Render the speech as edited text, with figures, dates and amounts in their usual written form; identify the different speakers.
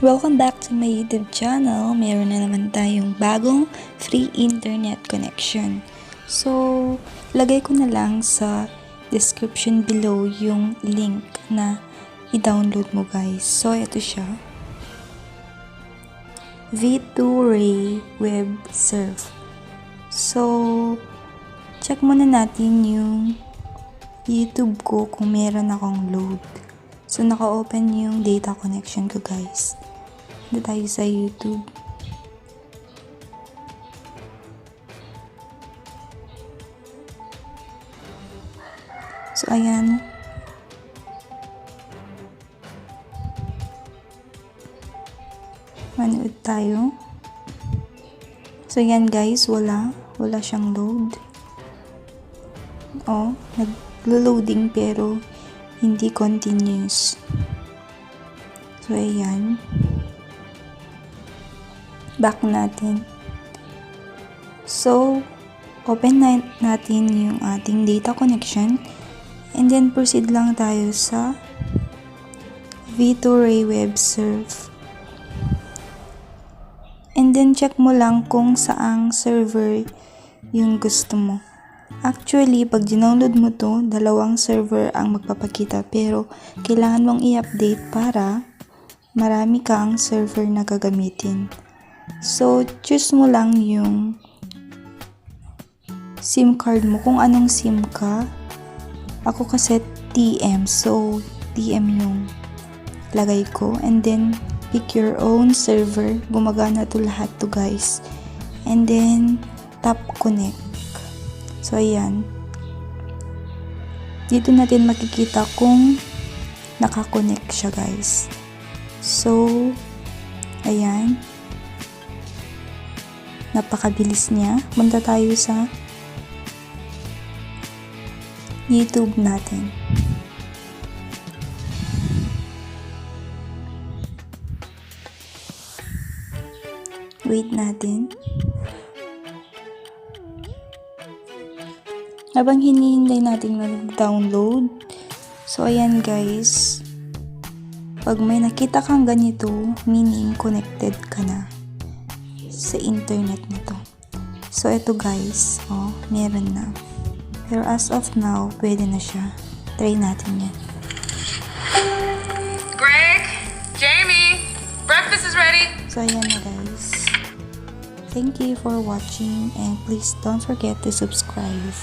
Speaker 1: Welcome back to my YouTube channel. Meron na naman tayong bagong free internet connection. So, lagay ko na lang sa description below yung link na i-download mo guys. So, ito siya. V2 Ray Web Surf. So, check muna natin yung YouTube ko kung meron akong load. So, naka-open yung data connection ko guys. Dito tayo sa YouTube. So, ayan. Manood tayo. So, ayan guys. Wala siyang load. Oh, nag-loading pero hindi continuous. So, ayan. Back natin. So, open natin yung ating data connection and then proceed lang tayo sa V2 Ray Web Surf. And then check mo lang kung saang server yung gusto mo. Actually, pag download mo to, dalawang server ang magpapakita pero kailangan mong i-update para marami kang server na gagamitin. So, choose mo lang yung SIM card mo. Kung anong SIM ka. Ako kasi TM. So, TM yung lagay ko. And then, pick your own server. Gumagana to lahat to guys. And then, tap connect. So, ayan. Dito natin makikita kung nakakonect siya guys. So, ayan. Napakabilis niya. Punta tayo sa YouTube natin. Wait natin. Habang hinihintay natin mag-download. So, ayan guys. Pag may nakita kang ganito, meaning connected ka na sa internet nito. So, ito guys, meron na. Pero as of now, pwede na siya. Try natin yan.
Speaker 2: Greg, Jamie, breakfast is ready.
Speaker 1: So, ayan na guys. Thank you for watching and please don't forget to subscribe.